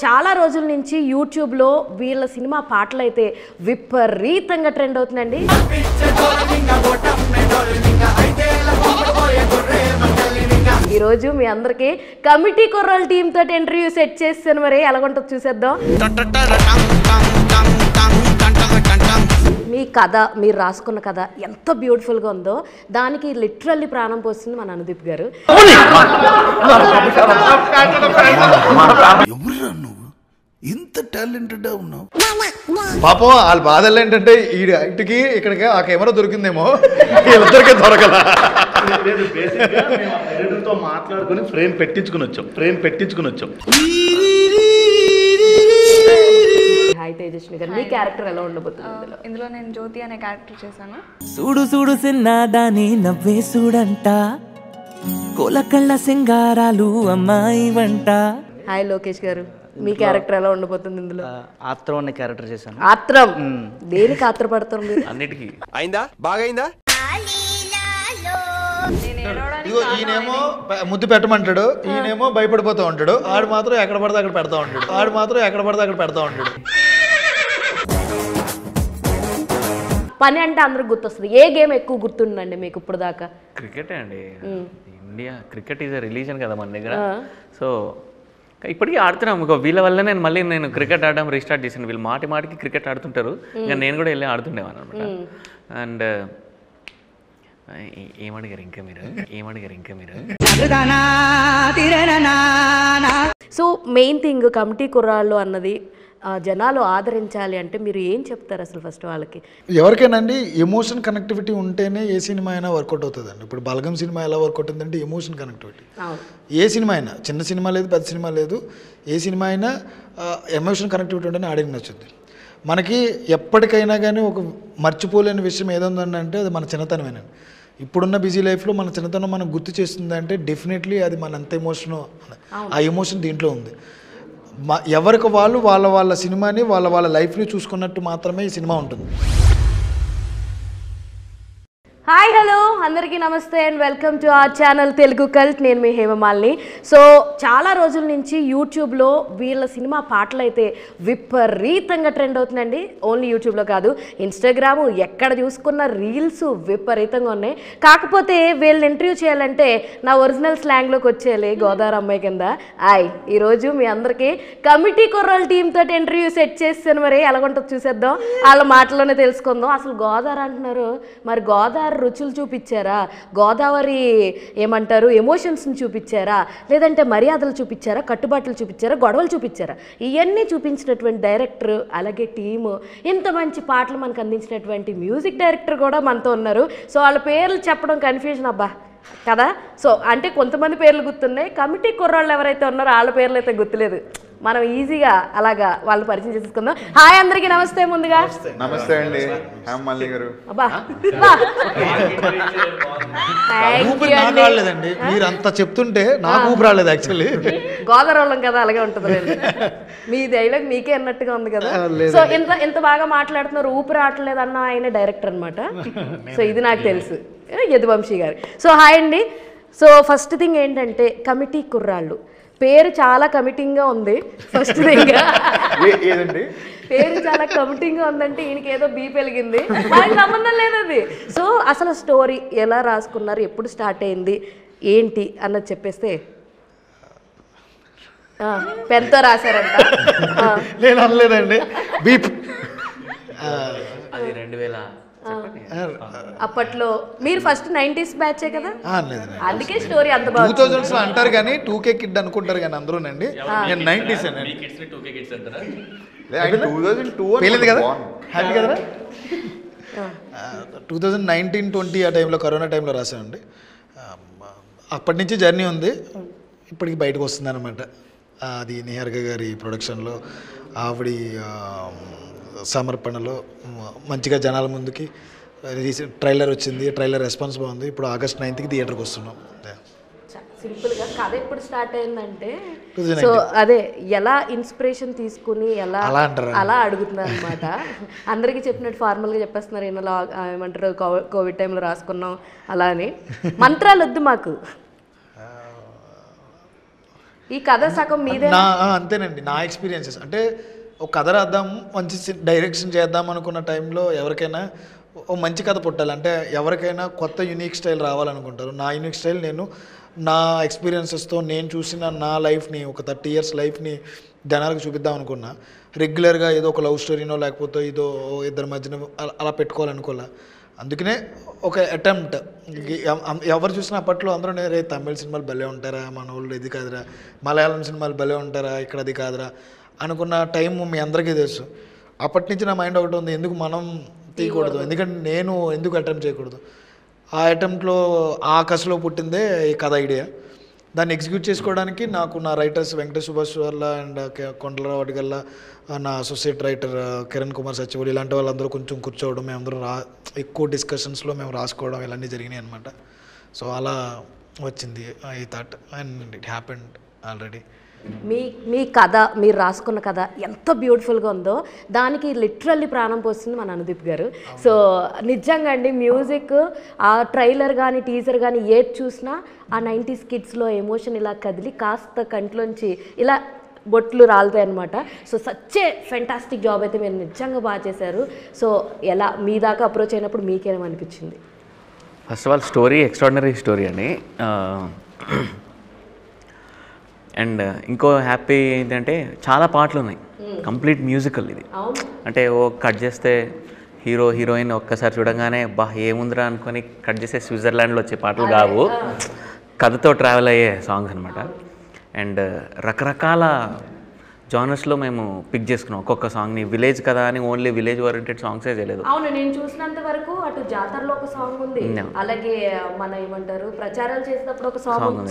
చాలా రోజుల నుంచి యూట్యూబ్లో వీళ్ళ సినిమా పాటలు అయితే విపరీతంగా ట్రెండ్ అవుతుందండి. ఈరోజు మీ అందరికీ కమిటీ కుర్రాల టీమ్ తోటి ఇంటర్వ్యూ సెట్ చేస్తాను. మరి ఎలాగుంటుందో చూసేద్దాం. మీ కథ, మీరు రాసుకున్న కథ ఎంత బ్యూటిఫుల్గా ఉందో దానికి లిటరల్లీ ప్రాణం పోస్తుంది మన అనుదీప్ గారు. ఇంత టాలెంటెడ్ ఉన్నావు పాపం. వాళ్ళ బాధలు ఏంటంటే ఇటుకి ఇక్కడికి ఆ కెమెరా దొరికిందేమో, ఇద్దరికే దొరకల. ఎడిటర్తో మాట్లాడుకుని ఫ్రేమ్ పెట్టించుకుని వచ్చాం. హాయ్ తేజస్వి గారు, మీ క్యారెక్టర్ ఎలా ఉండబోతుంది? ఇందులో నేను జ్యోతి అనే క్యారెక్టర్ చేశాను. చూడు చూడు సిన్నాదాని నవ్వే చూడంట, కోలకళ్ళ సింగారాలు అమ్మాయి వంట. హాయ్ లోకేష్ గారు, మీ క్యారెక్టర్ ఎలా ఉండబోతుంది ఇందులో? ఆత్రం అనే క్యారెక్టర్ చేశాను. ఆత్రం? దేనికి ఆత్రపడతారు మీరు? అన్నిటికీ. అయిందా? బాగా అయిందా? ఈయనేమో ముద్దు పెట్టమంటాడు, ఈయనేమో భయపడిపోతూ ఉంటాడు. ఆడు మాత్రం ఎక్కడ పడితే అక్కడ పెడతా ఉంటాడు. పని అంటే అందరికి గుర్తొస్తుంది. ఏ గేమ్ ఎక్కువ గుర్తుండండి మీకు ఇప్పుడు దాకా? క్రికెటే అండి. ఇండియా క్రికెట్ ఈజ్ రిలీజన్ కదా మన దగ్గర. సో ఇప్పటికీ ఆడుతున్నాం. వీళ్ళ వల్ల నేను క్రికెట్ ఆడడం రీస్టార్ట్ చేశాను. వీళ్ళు మాటికి క్రికెట్ ఆడుతుంటారు, ఇంకా నేను కూడా వెళ్ళి ఆడుతుండేవాను అనమాట. అండ్ ఏమడిగారు ఇంకా మీరు? సో మెయిన్ థింగ్ కమిటీ కుర్రాళ్ళు అన్నది జనాలు ఆదరించాలి అంటే మీరు ఏం చెప్తారు అసలు ఫస్ట్ వాళ్ళకి? ఎవరికైనా అండి ఎమోషన్ కనెక్టివిటీ ఉంటేనే ఏ సినిమా అయినా వర్కౌట్ అవుతుందండి. ఇప్పుడు బలగం సినిమా ఎలా వర్కౌట్ అవుతుందంటే ఎమోషన్ కనెక్టివిటీ. ఏ సినిమా అయినా, చిన్న సినిమా లేదు పెద్ద సినిమా లేదు, ఏ సినిమా అయినా ఎమోషన్ కనెక్టివిటీ ఉంటేనే ఆడికి నచ్చుద్ది. మనకి ఎప్పటికైనా కానీ ఒక మర్చిపోలేని విషయం ఏదంటే అది మన చిన్నతనమేనండి. ఇప్పుడున్న బిజీ లైఫ్లో మన చిన్నతనం మనం గుర్తు చేస్తుంది అంటే డెఫినెట్లీ అది మన అంత ఎమోషను, ఆ ఎమోషన్ దీంట్లో ఉంది. ఎవరికి వాళ్ళు వాళ్ళ సినిమాని వాళ్ళ లైఫ్ని చూసుకున్నట్టు మాత్రమే ఈ సినిమా ఉంటుంది. హాయ్ హలో అందరికీ నమస్తే and welcome to our channel Telugu cult. నేను మీ హేమమాలిని. సో చాలా రోజుల నుంచి యూట్యూబ్లో వీళ్ళ సినిమా పాటలు అయితే విపరీతంగా ట్రెండ్ అవుతుందండి. ఓన్లీ యూట్యూబ్లో కాదు, ఇన్స్టాగ్రాము, ఎక్కడ చూసుకున్న రీల్స్ విపరీతంగా ఉన్నాయి. కాకపోతే వీళ్ళని ఇంటర్వ్యూ చేయాలంటే నా ఒరిజినల్ స్లాంగ్లోకి వచ్చేయాలి, గోదావరి అమ్మాయి కింద. ఈరోజు మీ అందరికీ కమిటీ కుర్రాల టీమ్ తోటి ఇంటర్వ్యూ సెట్ చేస్తాను. మరి ఎలాగుంటుందో చూసేద్దాం, వాళ్ళ మాటలోనే తెలుసుకుందాం. అసలు గోదావరి అంటున్నారు, మరి గోదావరి రుచులు చూపించారా, గోదావరి ఏమంటారు ఎమోషన్స్ని చూపించారా, లేదంటే మర్యాదలు చూపించారా, కట్టుబాట్లు చూపించారా, గొడవలు చూపించారా? ఇవన్నీ చూపించినటువంటి డైరెక్టర్, అలాగే టీము, ఇంత మంచి పాటలు మనకు అందించినటువంటి మ్యూజిక్ డైరెక్టర్ కూడా మనతో ఉన్నారు. సో వాళ్ళ పేర్లు చెప్పడం కన్ఫ్యూజన్ అబ్బా కదా. సో అంటే కొంతమంది పేర్లు గుర్తున్నాయి, కమిటీ కుర్రాళ్ళు ఎవరైతే ఉన్నారో వాళ్ళ పేర్లు అయితే గుర్తులేదు. మనం ఈజీగా అలాగా వాళ్ళు పరిచయం చేసుకుందాం. హాయ్ అందరికీ నమస్తే. ముందుగా నమస్తే అండి హేమమాలిని గారు. అబ్బా ఊపిరి నాకు రాలేదండి, మీరు అంత చెప్తుంటే నాకు ఊపిరి రాలేదు. యాక్చువల్లీ గోదావరి కదా, అలాగే ఉంటుంది. మీ డైలాగ్ మీకే అన్నట్టుగా ఉంది కదా. సో ఎంత బాగా మాట్లాడుతున్నారు, ఊపిరి ఆటలేదు అన్న ఆయన డైరెక్టర్ అనమాట. సో ఇది నాకు తెలుసు, యదువంశీ గారు. సో హాయ్ అండి. సో ఫస్ట్ థింగ్ ఏంటంటే కమిటీ కుర్రాళ్ళు పేరు చాలా కమిటింగ్గా ఉంది. ఫస్ట్ థింగ్ ఏదండి పేరు చాలా కమిటింగ్గా ఉందంటే ఈయనకి ఏదో బీప్ వెలిగింది, మనకి సంబంధం లేదు అది. సో అసలు స్టోరీ ఎలా రాసుకున్నారు, ఎప్పుడు స్టార్ట్ అయింది ఏంటి అన్నది చెప్పేస్తే. పెన్తో రాశారంట. నేను అనలేదండి బీప్. అది 2000 అప్పట్లో మీరు ఫస్ట్ 90s బ్యాచే కదా, అందుకే స్టోరీ అంత బాగా 2000s లో అంటారు కానీ 2K కిడ్ అనుకుంటారు కానీ అందరూనండి. నేను 90s అండి. 2002 కదా, హ్యాపీ కదా. 2019-20 ఆ టైంలో, కరోనా టైంలో రాశానండి. అప్పటి నుంచి జర్నీ ఉంది, ఇప్పటికి బయటకు వస్తుంది అనమాట. అది నిహారిక గారి ప్రొడక్షన్లో, ఆవిడ సమర్పణలో మంచిగా జనాల ముందుకి ట్రైలర్ వచ్చింది. ట్రైలర్ రెస్పాన్స్ బాగుంది. ఇప్పుడు August 9th థియేటర్కి వస్తున్నాం. సింపుల్గా కథ ఎప్పుడు స్టార్ట్ అయిందంటే, సో అదే ఎలా ఇన్స్పిరేషన్ తీసుకుని ఎలా అలా అడుగుతున్నారు అనమాట. అందరికీ చెప్పినట్టు ఫార్మల్గా చెప్పేస్తున్నారు, ఇలా ఏమంటారు కోవిడ్ టైంలో రాసుకున్నాం అలా అని. మంత్రాలు వద్దు మాకు. ఈ కథ సగం మీదే. అంతేనండి నా ఎక్స్పీరియన్సెస్. అంటే ఒక కథ రాద్దాం, మంచి డైరెక్షన్ చేద్దాం అనుకున్న టైంలో ఎవరికైనా ఓ మంచి కథ పుట్టాలి అంటే ఎవరికైనా కొత్త యూనిక్ స్టైల్ రావాలనుకుంటారు. నా యూనిక్ స్టైల్ నేను నా ఎక్స్పీరియన్సెస్తో నేను చూసిన నా లైఫ్ని, ఒక 30 years లైఫ్ని జనాలకు చూపిద్దాం అనుకున్నా. రెగ్యులర్గా ఏదో ఒక లవ్ స్టోరీనో లేకపోతే ఏదో ఇద్దరి మధ్యన అలా పెట్టుకోవాలనుకోలే. అందుకనే ఒక అటెంప్ట్. ఎవరు చూసినా అప్పట్లో అందరూ రే తమిళ సినిమాలు భలే ఉంటారా, మన వాళ్ళు ఇది కాదురా, మలయాళం సినిమాలు భలే ఉంటారా, ఇక్కడ అది కాదురా అనుకున్న టైం మీ అందరికీ తెలుసు. అప్పటి నుంచి నా మైండ్ ఒకటి ఉంది, ఎందుకు మనం తీయకూడదు, ఎందుకంటే నేను ఎందుకు అటెంప్ట్ చేయకూడదు. ఆ అటెంప్ట్లో ఆ కసలో పుట్టిందే ఈ కథ ఐడియా. దాన్ని ఎగ్జిక్యూట్ చేసుకోవడానికి నాకు నా రైటర్స్ వెంకటేష్ సుభాష్ వర్ల అండ్ కొండలరావు అడిగల్ల, నా అసోసియేట్ రైటర్ కిరణ్ కుమార్ సచివులు, ఇలాంటి వాళ్ళందరూ కొంచెం కూర్చోవడం, మేమందరూ ఎక్కువ డిస్కషన్స్లో మేము రాసుకోవడం ఇవన్నీ జరిగినాయి అనమాట. సో అలా వచ్చింది ఈ thought and it happened already. మీ కథ, మీరు రాసుకున్న కథ ఎంత బ్యూటిఫుల్గా ఉందో దానికి లిటరల్లీ ప్రాణం పోస్తుంది మన అనుదీప్ గారు. సో నిజంగా అండి, మ్యూజిక్, ఆ ట్రైలర్ కానీ టీజర్ కానీ ఏది చూసినా ఆ 90s కిడ్స్లో ఎమోషన్ ఇలా కదిలి కాస్త కంట్లోంచి ఇలా బొట్లు రాలుతాయి అనమాట. సో సచ్చే ఫెంటాస్టిక్ జాబ్ అయితే మీరు నిజంగా బాగా చేశారు. సో ఎలా మీ దాకా అప్రోచ్ అయినప్పుడు మీకేమనిపించింది? First of all story extraordinary story అండి. అండ్ ఇంకో హ్యాపీ ఏంటంటే చాలా పాటలు ఉన్నాయి, కంప్లీట్ మ్యూజికల్ ఇది. అంటే ఓ కట్ చేస్తే హీరో హీరోయిన్ ఒక్కసారి చూడంగానే బా ఏముందిరా అనుకొని కట్ చేస్తే స్విట్జర్లాండ్లో వచ్చే పాటలు కావు, కథతో ట్రావెల్ అయ్యే సాంగ్స్ అనమాట. అండ్ రకరకాల జానర్స్లో మేము పిక్ చేసుకున్నాం ఒక్కొక్క సాంగ్ని. విలేజ్ కదా అని ఓన్లీ విలేజ్ ఓరియంటెడ్ సాంగ్సే చేయలేదు. అవును, నేను చూసినంత వరకు అటు జాతరలో ఒక సాంగ్ ఉంది, అలాగే మన ఏమంటారు ప్రచారాలు చేసేటప్పుడు ఒక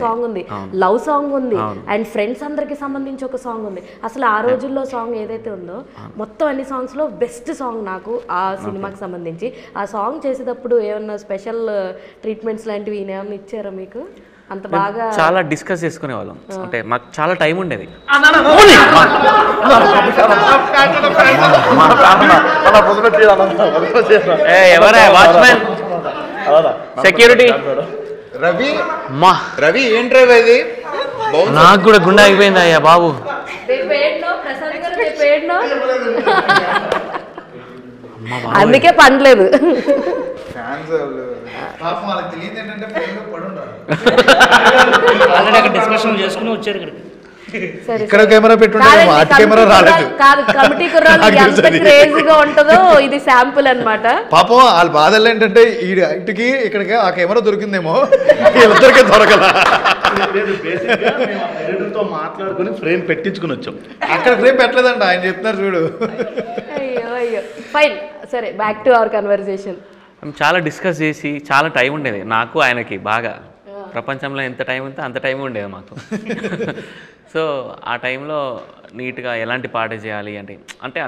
సాంగ్ ఉంది, లవ్ సాంగ్ ఉంది, అండ్ ఫ్రెండ్స్ అందరికి సంబంధించి ఒక సాంగ్ ఉంది. అసలు ఆ రోజుల్లో సాంగ్ ఏదైతే ఉందో మొత్తం అన్ని సాంగ్స్లో బెస్ట్ సాంగ్ నాకు ఆ సినిమాకి సంబంధించి. ఆ సాంగ్ చేసేటప్పుడు ఏమన్నా స్పెషల్ ట్రీట్మెంట్స్ లాంటివి ఏమన్నా ఇచ్చారా మీకు? అంత బాగా చాలా డిస్కస్ చేసుకునే వాళ్ళం, అంటే మాకు చాలా టైం ఉండేది. ఎవరా వాచ్మెన్, సెక్యూరిటీ? రవి, మా రవి ఏంటి రవి అది? నాకు కూడా గుండె అయిపోయింది అయ్యా బాబు. అందుకే పండలేదు. డిస్కషన్ చేసుకుని వచ్చారు ఇక్కడికి. ఇక్కడ కెమెరా పెట్టుంటే కెమెరా రాలేదు. కాదు, కమిటీ కుర్రాళ్ళు ఎంత క్రేజీగా ఉంటుందో ఇది శాంపుల్ అన్నమాట. పాపం వాళ్ళ బాధలు ఏంటంటే ఇటుకి ఇక్కడికి ఆ కెమెరా దొరికిందేమో, ఇద్దరికే దొరకల. ఎడిటర్తో మాట్లాడుకుని ఫ్రేమ్ పెట్టించుకుని వచ్చాం. అక్కడ ఫ్రేమ్ పెట్టలేదంట, ఆయన చెప్తున్నారు చూడు. అయ్యో అయ్యో, ఫైన్, సరే బ్యాక్ టు అవర్ కన్వర్సేషన్. చాలా డిస్కస్ చేసి చాలా టైం ఉండేది నాకు ఆయనకి బాగా. ప్రపంచంలో ఎంత టైం ఉంటే అంత టైం ఉండేది మాకు. సో ఆ టైంలో నీట్గా ఎలాంటి పాట చేయాలి అంటే అంటే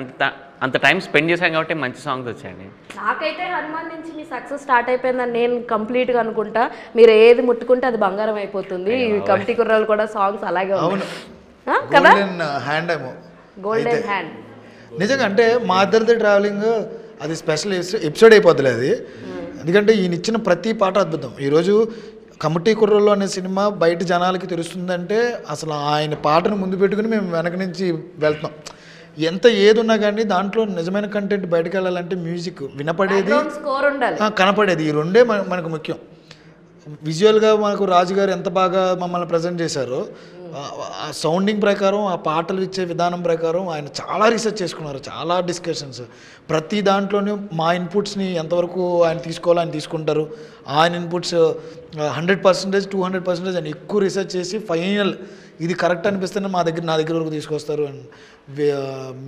అంత టైం స్పెండ్ చేశాం కాబట్టి మంచి సాంగ్స్ వచ్చాయండి. నాకైతే హనుమాన్ నుంచి మీ సక్సెస్ స్టార్ట్ అయిపోయిందని నేను కంప్లీట్గా అనుకుంటా. మీరు ఏది ముట్టుకుంటే అది బంగారం అయిపోతుంది. కమిటీ కుర్రాలు కూడా సాంగ్స్ అలాగే కదా, హ్యాండ్ ఏమో గోల్డెన్ హ్యాండ్. నిజంగా అంటే మా ఇద్దరిది ట్రావెలింగ్ అది స్పెషల్ ఎపిసోడ్ అయిపోతుంది అది. ఎందుకంటే ఈయన ఇచ్చిన ప్రతి పాట అద్భుతం. ఈరోజు కమిటీ కుర్రలో అనే సినిమా బయట జనాలకి తెలుస్తుందంటే అసలు ఆయన పాటను ముందు పెట్టుకుని మేము వెనక నుంచి వెళ్తాం. ఎంత ఏది ఉన్నా కానీ దాంట్లో నిజమైన కంటెంట్ బయటకు వెళ్ళాలంటే మ్యూజిక్ వినపడేది, కనపడేది, ఈ రెండే మనకు ముఖ్యం. విజువల్గా మనకు రాజుగారు ఎంత బాగా మమ్మల్ని ప్రజెంట్ చేశారో, ఆ సౌండింగ్ ప్రకారం, ఆ పాటలు ఇచ్చే విధానం ప్రకారం ఆయన చాలా రీసెర్చ్ చేసుకున్నారు, చాలా డిస్కషన్స్. ప్రతి దాంట్లోనూ మా ఇన్పుట్స్ని ఎంతవరకు ఆయన తీసుకోవాలో ఆయన తీసుకుంటారు. ఆయన ఇన్పుట్స్ 100%, 200% ఆయన ఎక్కువ రీసెర్చ్ చేసి ఫైనల్ ఇది కరెక్ట్ అనిపిస్తేనే నా దగ్గర వరకు తీసుకొస్తారు. And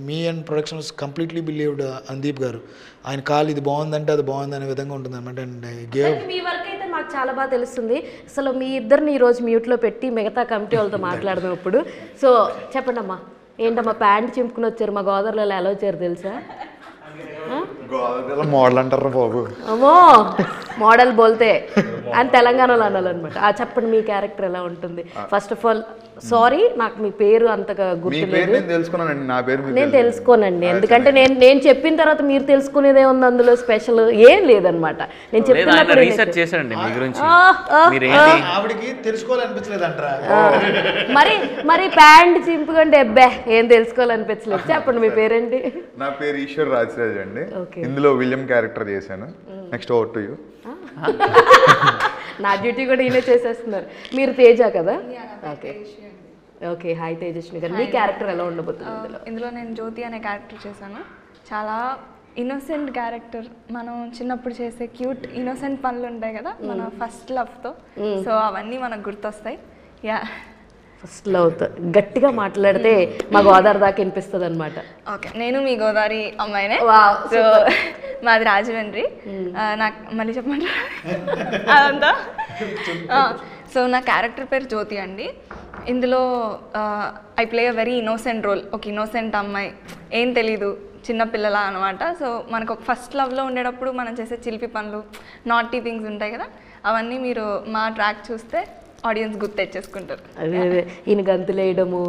me and productions completely believed Anudeep గారు. ఆయన కాల్ ఇది బాగుందంటే అది బాగుంది అనే విధంగా ఉంటుంది అనమాట. అండ్ మీ వర్క్ అయితే మాకు చాలా బాగా తెలుస్తుంది. అసలు మీ ఇద్దరిని ఈరోజు మ్యూట్లో పెట్టి మిగతా కమిటీ వాళ్ళతో మాట్లాడదాం ఇప్పుడు. సో చెప్పండి అమ్మా, ఏంటమ్మా ప్యాంట్ చింపుకుని వచ్చారు, మా గోదావరిలో ఎలా వచ్చారు తెలుసా? మోడల్ అంటారా బాబు? అమ్మో మోడల్ బోల్తే అని తెలంగాణలో అనాలన్నమాట. చెప్పండి మీ క్యారెక్టర్ ఎలా ఉంటుంది? ఫస్ట్ ఆఫ్ ఆల్ సారీ, నాకు మీ పేరు అంతగా గుర్తులేదు. నేను తెలుసుకున్నానండి, నా పేరు నేను తెలుసుకోనండి, ఎందుకంటే నేను చెప్పిన తర్వాత మీరు తెలుసుకునేదే ఉంది అందులో స్పెషల్ ఏం లేదన్నమాట. నేను చెప్తున్నప్పుడు రీసెర్చ్ చేశారండి మీ గురించి. ఆవిడకి తెలుసుకోవాలనిపించలేదు అంటారా? మరి ప్యాంట్ చింపుకుంటే అబ్బే ఏం తెలుసుకోవాలనిపించలేదు. చెప్పండి మీ పేరేంటి? నా పేరు ఈశ్వర్ రాజరాజ్ అండి. ఇందులో విలియం క్యారెక్టర్ చేశాను. Next over to you. నా డ్యూటీ కూడా ఈయన చేసేస్తున్నారు. మీరు తేజ కదా? Okay okay. హాయ్ తేజస్వి గారు, మీ క్యారెక్టర్ ఎలా ఉండబోతుంది? ఇందులో నేను జ్యోతి అనే క్యారెక్టర్ చేశాను. చాలా ఇన్నోసెంట్ క్యారెక్టర్. మనం చిన్నప్పుడు చేసే క్యూట్ ఇన్నోసెంట్ పనులు ఉంటాయి కదా మన ఫస్ట్ లవ్తో, సో అవన్నీ మనకు గుర్తొస్తాయి. ఫస్ట్ లవ్తో గట్టిగా మాట్లాడితే మా గోదావరి దాకా వినిపిస్తుంది అనమాట. ఓకే, నేను మీ గోదావరి అమ్మాయినే. సో మాది రాజమండ్రి. నాకు మళ్ళీ చెప్పండి అదంతా. సో నా క్యారెక్టర్ పేరు జ్యోతి అండి. ఇందులో I play a very innocent role. ఒక ఇన్నోసెంట్ అమ్మాయి, ఏం తెలీదు, చిన్నపిల్లల అనమాట. సో మనకు ఒక ఫస్ట్ లవ్లో ఉండేటప్పుడు మనం చేసే చిలిపి పనులు, నాటీ థింగ్స్ ఉంటాయి కదా, అవన్నీ మీరు మా ట్రాక్ చూస్తే ఆడియన్స్ గుర్తు తెచ్చేసుకుంటారు. అదే ఈయన గంతులు వేయడము,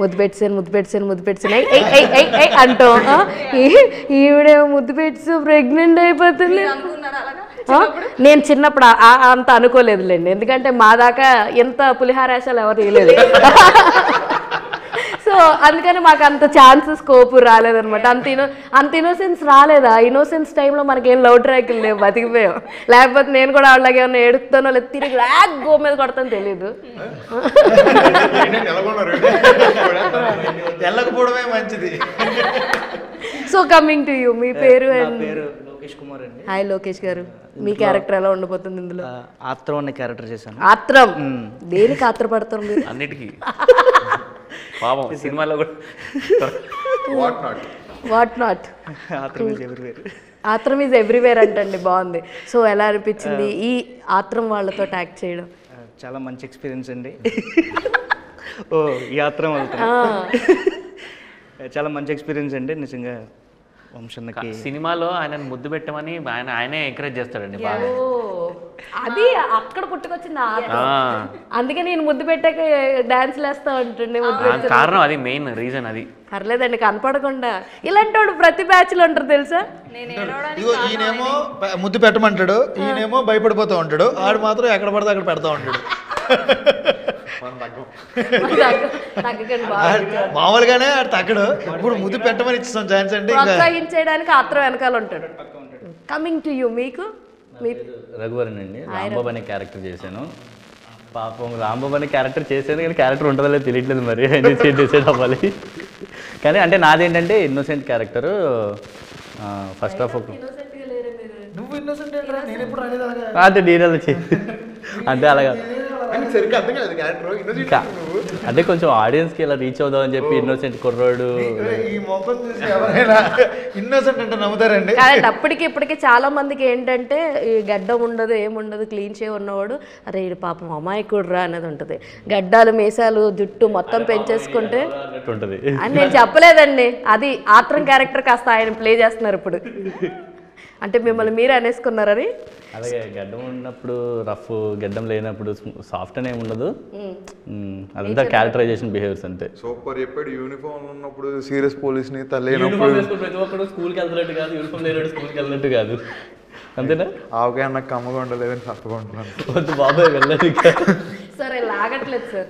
ముద్దు పెట్టాను అంటాం. ఈవిడే ముద్దు పెట్టి ప్రెగ్నెంట్ అయిపోతుంది. నేను చిన్నప్పుడు అంత అనుకోలేదులేండి, ఎందుకంటే మా దాకా ఎంత పులిహారాశాలు ఎవరు వేయలేదు. సో అందుకని మాకు అంత ఛాన్స్ స్కోప్ రాలేదనమాట. అంత ఇన్నోసెన్స్ రాలేదా? ఇన్నోసెన్స్ టైంలో మనకేం లవ్ ట్రాక్లు లేవు, బతికిపోయాం. లేకపోతే నేను కూడా వాళ్ళకి ఏమన్నా ఏడుస్తానో లేదా తిరిగి గో మీద కొడతాను తెలీదు. వెళ్ళకపోవడమే మంచిది. సో కమింగ్ టు యూ, మీ పేరు? లోకేష్ కుమార్ అండి. హాయ్ లోకేష్ గారు, మీ క్యారెక్టర్ ఎలా ఉండబోతుంది ఇందులో? ఆత్రం అనే క్యారెక్టర్ చేశాను. ఆత్రం? దేనికి ఆత్రపడతారు మీరు? అన్నిటికీ పాపం సినిమాలో కూడా. What not? ఆత్రం ఈజ్ ఎవ్రీవేర్ అంటండి. బాగుంది. సో ఎలా అనిపించింది ఈ ఆత్రం వాళ్ళతో యాక్ట్ చేయడం? చాలా మంచి ఎక్స్పీరియన్స్ అండి. ఈ ఆత్రం వాళ్ళతో చాలా మంచి ఎక్స్పీరియన్స్ అండి నిజంగా. వంశన్నకి సినిమాలో ఆయన ముద్దు పెట్టమని ఆయనే ఎంకరేజ్ చేస్తాడండి బాగా. అది అక్కడ పుట్టుకొచ్చింది అందుకే నేను ముద్దు పెట్టాక డాన్స్ వేస్తా ఉంటుండే. కారణం అది, మెయిన్ రీజన్ అది. పర్లేదండి, కనపడకుండా. ఇలాంటి వాడు ప్రతి బ్యాచ్ లో ఉంటారు తెలుసా. ఈయనేమో ముద్దు పెట్టమంటాడు, ఈయనేమో భయపడిపోతూ ఉంటాడు, ఆడు మాత్రం ఎక్కడ పడితే అక్కడ పెడతా ఉంటాడు. మామూలుగానే ఆడు తగ్గడు, ఇప్పుడు ముద్దు పెట్టమని ఇస్తాం ఛాన్స్ అంటే ప్రోత్సహించడానికి ఆత్రం వెనకాల ఉంటాడు. కమింగ్ టు యూ, మీకు? రఘువరన్ అండి. రాంబాబు అనే క్యారెక్టర్ చేశాను. పాపం రాంబాబు అనే క్యారెక్టర్ చేశాను, కానీ క్యారెక్టర్ ఉంటుందో లేదో తెలియట్లేదు, మరి డిసైడ్ అవ్వాలి. కానీ అంటే నాదేంటంటే innocent character. First of all అంటే నేను అంటే అలాగా అంటే కొంచెం ఆడియన్స్కి ఇలా రీచ్ అవుదామని చెప్పి ఇన్నోసెంట్ కుర్రాడు. ఇన్నోసెంట్ అంటే నమ్ముతారండి. అప్పటికి ఇప్పటికి చాలా మందికి ఏంటంటే ఈ గడ్డం ఉండదు, ఏముండదు, క్లీన్ షేవ్ ఉన్నవాడు అరే ఇది పాపం అమాయకుడు రా అనేది ఉంటుంది. గడ్డాలు, మీసాలు, జుట్టు మొత్తం పెంచేసుకుంటే ఉంటుంది అని నేను చెప్పలేదండి. అది ఆత్రం క్యారెక్టర్ కాస్త ఆయన ప్లే చేస్తున్నారు ఇప్పుడు. అంటే మిమ్మల్ని మీరే అనేసుకున్నారని. అలాగే గడ్డం ఉన్నప్పుడు రఫ్, గడ్డం లేనప్పుడు సాఫ్ట్ అనే ఉండదు. అదంతా క్యారెక్టరైజేషన్ బిహేవియర్స్ అంతే. సూపర్ చెప్పాడు. యూనిఫామ్ ఉన్నప్పుడు సీరియస్ పోలీస్ ని లేనప్పుడు ప్రతి ఒక్కరు స్కూల్కి వెళ్తున్నట్టు కాదు, యూనిఫామ్ లేనప్పుడు స్కూల్కి వెళ్ళినట్టు కాదు. అంతేనా? ఆవకాయ నాకు కమ్మగా ఉండలేదని తప్పగా ఉంటున్నాను. వద్దు బాబాయ్ వెళ్ళదు. సరే లాగట్లేదు సార్,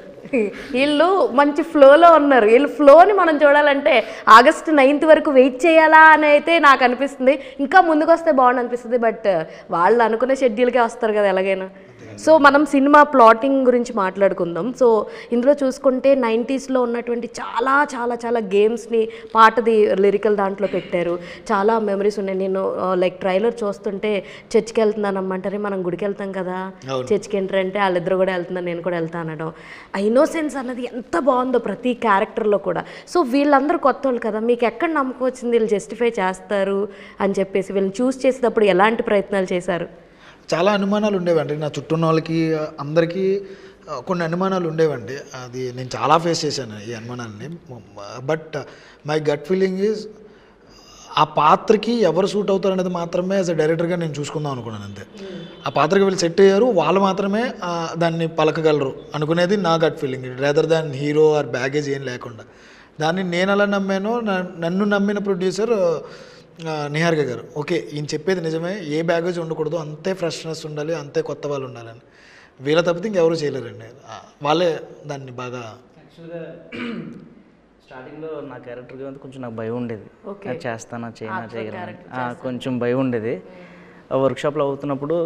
వీళ్ళు మంచి ఫ్లోలో ఉన్నారు. వీళ్ళు ఫ్లోని మనం చూడాలంటే ఆగస్టు 9th వరకు వెయిట్ చేయాలా అని అయితే నాకు అనిపిస్తుంది. ఇంకా ముందుకు వస్తే బాగుంది అనిపిస్తుంది. బట్ వాళ్ళు అనుకునే షెడ్యూల్కే వస్తారు కదా ఎలాగైనా. సో మనం సినిమా ప్లాటింగ్ గురించి మాట్లాడుకుందాం. సో ఇందులో చూసుకుంటే 90sలో ఉన్నటువంటి చాలా చాలా చాలా గేమ్స్ని పాటది లిరికల్ దాంట్లో పెట్టారు. చాలా మెమరీస్ ఉన్నాయి. నేను లైక్ ట్రైలర్ చూస్తుంటే చర్చ్కి వెళ్తున్నానమ్మంటారే, మనం గుడికి వెళ్తాం కదా, చర్చ్కి ఏంటంటే వాళ్ళిద్దరు కూడా వెళ్తున్నారు, నేను కూడా వెళ్తా అనడం. ఆ ఇన్నోసెన్స్ అన్నది ఎంత బాగుందో ప్రతి క్యారెక్టర్లో కూడా. సో వీళ్ళందరూ కొత్త వాళ్ళు కదా, మీకు ఎక్కడ నమ్మకం వచ్చింది వీళ్ళు జస్టిఫై చేస్తారు అని చెప్పేసి? వీళ్ళని చూస్ చేసేటప్పుడు ఎలాంటి ప్రయత్నాలు చేశారు? చాలా అనుమానాలు ఉండేవండి నా చుట్టూ ఉన్న వాళ్ళకి, అందరికీ కొన్ని అనుమానాలు ఉండేవండి. అది నేను చాలా ఫేస్ చేశాను ఈ అనుమానాలని. But my gut feeling is ఆ పాత్రకి ఎవరు సూట్ అవుతారు అనేది మాత్రమే యాజ్ అ డైరెక్టర్గా నేను చూసుకుందాం అనుకున్నాను అంతే. ఆ పాత్రకి వీళ్ళు సెట్ అయ్యారు, వాళ్ళు మాత్రమే దాన్ని పలకగలరు అనుకునేది నా gut feeling, rather than hero or baggage ఏం లేకుండా. దాన్ని నేను అలా నమ్మాను, నన్ను నమ్మిన ప్రొడ్యూసర్ నిహారిక గారు, ఓకే ఈయన చెప్పేది నిజమే, ఏ బ్యాగేజ్ ఉండకూడదు, అంతే ఫ్రెష్నెస్ ఉండాలి, అంతే కొత్త వాళ్ళు ఉండాలని. వీళ్ళ తప్పితే ఇంకెవరు చేయలేరండి, వాళ్ళే దాన్ని బాగా. యాక్చువల్గా స్టార్టింగ్లో నా క్యారెక్టర్గా కొంచెం నాకు భయం ఉండేది, చేస్తానా చేయగలను కొంచెం భయం ఉండేది. వర్క్షాప్లో అవుతున్నప్పుడు